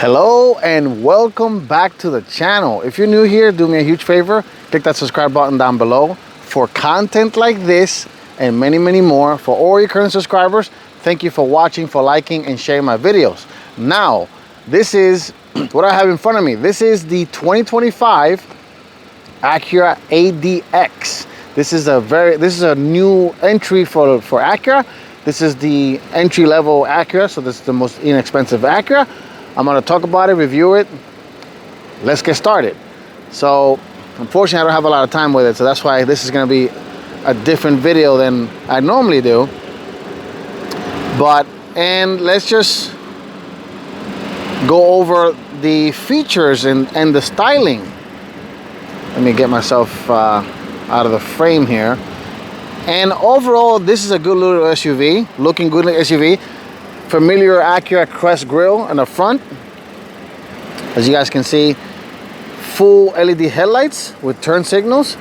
Hello and welcome back to the channel. If you're new here, do me a huge favor, click that subscribe button down below for content like this and many more. For all your current subscribers, thank you for watching, for liking and sharing my videos. Now, this is what I have in front of me. This is the 2025 Acura Adx. This is a new entry for Acura. This is the entry-level Acura, so this is the most inexpensive Acura. I'm going to talk about it, review it. Let's get started. So, unfortunately, I don't have a lot of time with it, so that's why this is going to be a different video than I normally do. And let's just go over the features and the styling. Let me get myself out of the frame here. And overall, this is a good little SUV, looking good little SUV. Familiar Acura crest grille in the front. As you guys can see, full LED headlights with turn signals.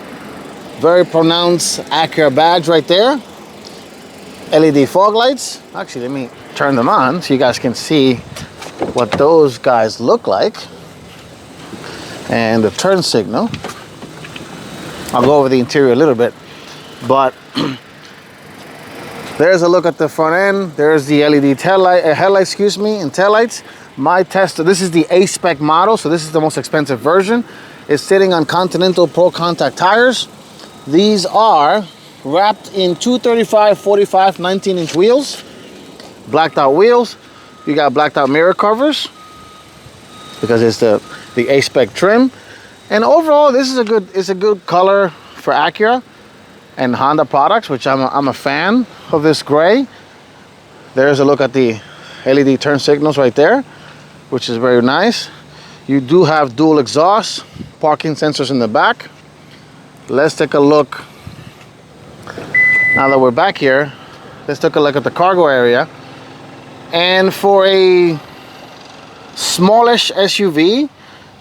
Very pronounced Acura badge right there. LED fog lights. Actually, let me turn them on so you guys can see what those guys look like. And the turn signal. I'll go over the interior a little bit, but there's a look at the front end. There's the LED headlights, and taillights. My tester, this is the A-Spec model, so this is the most expensive version. It's sitting on Continental Pro Contact tires. These are wrapped in 235, 45, 19-inch wheels. Blacked out wheels. You got blacked out mirror covers because it's the A-Spec trim. And overall, this is a good color for Acura and Honda products, which I'm a fan of this gray. There's a look at the LED turn signals right there, which is very nice. You do have dual exhaust, parking sensors in the back. Let's take a look. Now that we're back here, let's take a look at the cargo area. And for a smallish SUV,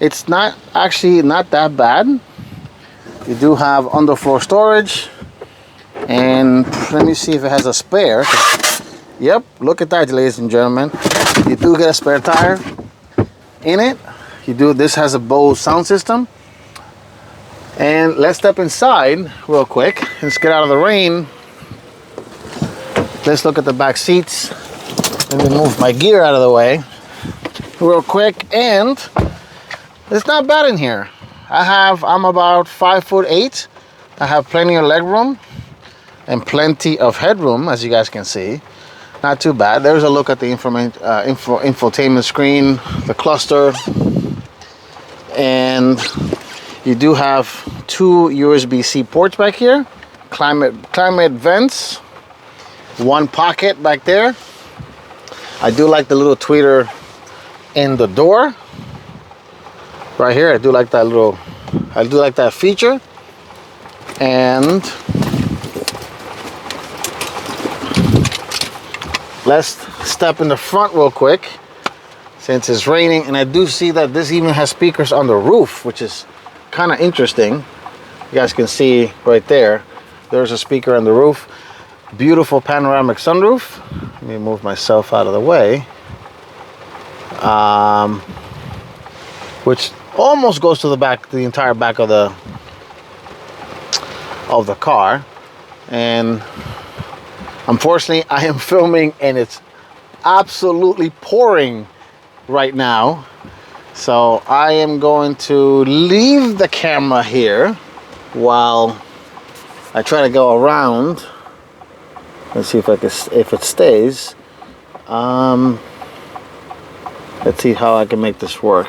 it's not that bad. You do have underfloor storage. And let me see if it has a spare. Yep, look at that, ladies and gentlemen. You do get a spare tire in it. This has a Bose sound system. And let's step inside real quick. Let's get out of the rain. Let's look at the back seats. Let me move my gear out of the way real quick. And it's not bad in here. I'm about 5'8". I have plenty of leg room and plenty of headroom, as you guys can see. Not too bad. There's a look at the infotainment screen, the cluster, and you do have two USB-C ports back here, climate vents, one pocket back there. I do like the little tweeter in the door right here. I do like that feature. And let's step in the front real quick since it's raining. And I do see that this even has speakers on the roof, which is kind of interesting. You guys can see right there, there's a speaker on the roof. Beautiful panoramic sunroof. Let me move myself out of the way. Which almost goes to the entire back of the car. And unfortunately, I am filming and it's absolutely pouring right now. So I am going to leave the camera here while I try to go around. Let's see if it stays. Let's see how I can make this work.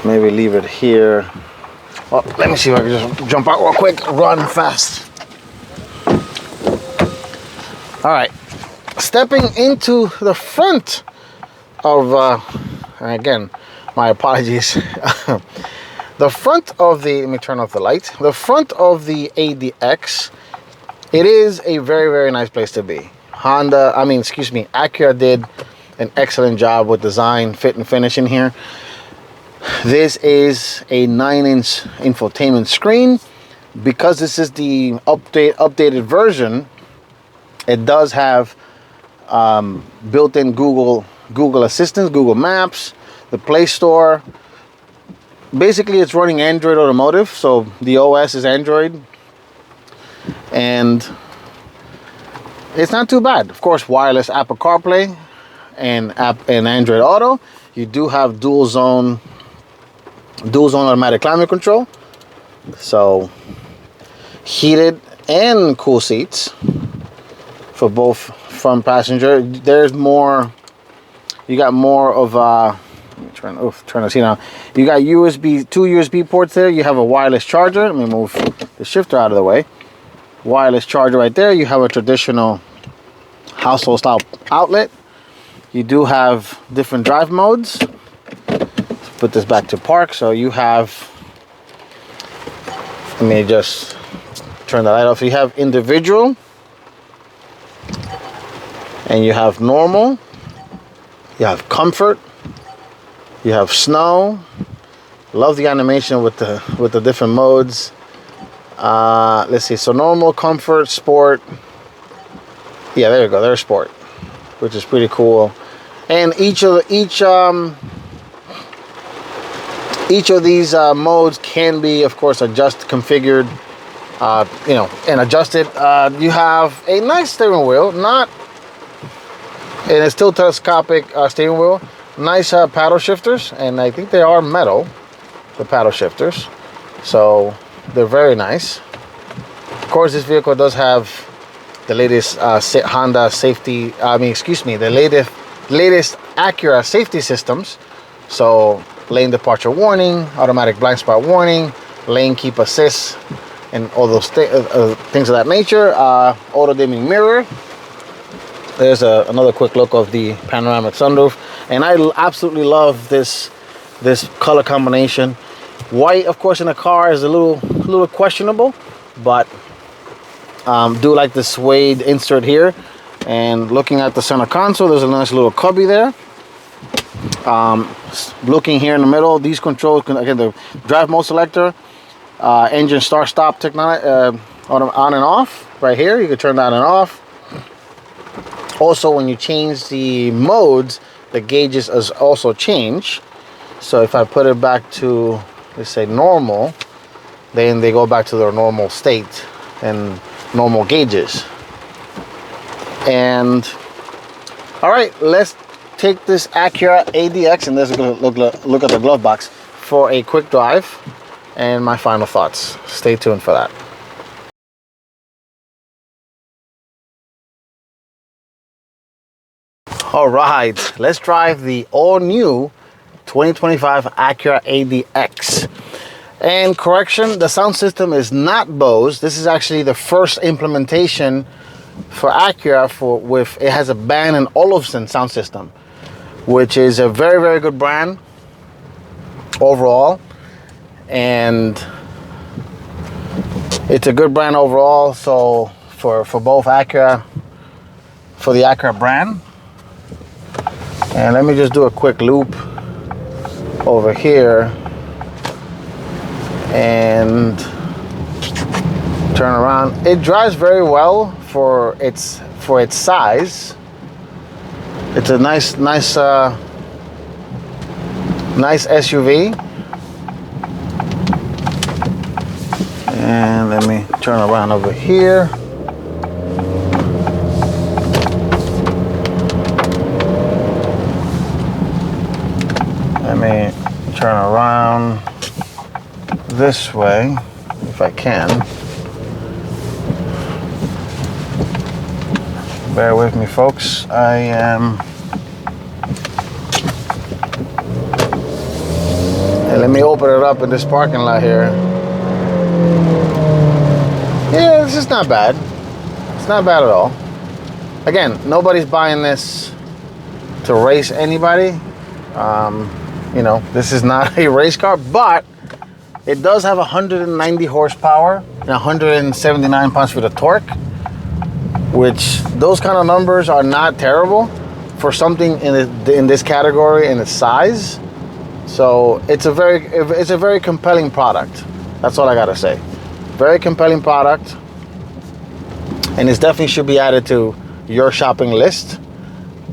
Maybe leave it here. Oh, let me see if I can just jump out real quick, run fast. All right, stepping into the front of, again, my apologies. The front of let me turn off the light. The front of the ADX, it is a very nice place to be. Acura did an excellent job with design, fit and finish in here. This is a 9-inch infotainment screen. Because this is the updated version, it does have built-in Google Google Assistant, Google Maps, the Play Store. Basically, it's running Android Automotive, so the OS is Android. And it's not too bad. Of course, wireless Apple CarPlay and Android Auto. You do have dual zone automatic climate control. So heated and cool seats for both front passenger. There's more. You got more of turn the seat on. You got two USB ports there. You have a wireless charger. Let me move the shifter out of the way. Wireless charger right there. You have a traditional household style outlet. You do have different drive modes. Let's put this back to park. So you have, let me just turn the light off. You have individual and you have normal. You have comfort. You have snow. Love the animation with the different modes. Let's see. So normal, comfort, sport. Yeah, there you go. There's sport, which is pretty cool. And each of these modes can be, of course, configured, and adjusted. You have a nice steering wheel, and it's still telescopic steering wheel. Nice paddle shifters, and I think they are metal, the paddle shifters. So they're very nice. Of course, this vehicle does have the latest Honda safety. The latest Acura safety systems. So lane departure warning, automatic blind spot warning, lane keep assist, and all those things of that nature. Auto dimming mirror. There's another quick look of the panoramic sunroof, and I absolutely love this color combination. White, of course, in a car is a little questionable, but do like the suede insert here. And looking at the center console, there's a nice little cubby there. Looking here in the middle, these controls, again, the drive mode selector, engine start stop technology, on and off right here. You can turn that on and off. Also, when you change the modes, the gauges is also change. So if I put it back to, let's say, normal, then they go back to their normal state and normal gauges. And all right, let's take this Acura Adx and let's look at the glove box for a quick drive and my final thoughts. Stay tuned for that. All right, let's drive the all-new 2025 Acura Adx. And correction, the sound system is not Bose. This is actually the first implementation for Acura it has a Bang & Olufsen sound system, which is a very, very good brand overall. And it's a good brand overall. So for both Acura, for the Acura brand. And let me just do a quick loop over here and turn around. It drives very well for its size. It's a nice SUV. And let me turn around over here. Let me turn around this way if I can. Bear with me, folks. I am. And let me open it up in this parking lot here. Yeah, this is not bad. It's not bad at all. Again, nobody's buying this to race anybody. This is not a race car, but it does have 190 horsepower and 179 pounds-feet of torque, which those kind of numbers are not terrible for something in this category and its size. So it's a very compelling product. That's all I gotta say. Very compelling product, and it definitely should be added to your shopping list.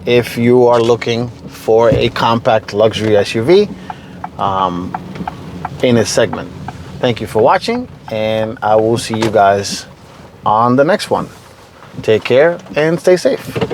if you are looking for a compact luxury SUV in this segment. Thank you for watching, and I will see you guys on the next one. Take care and stay safe.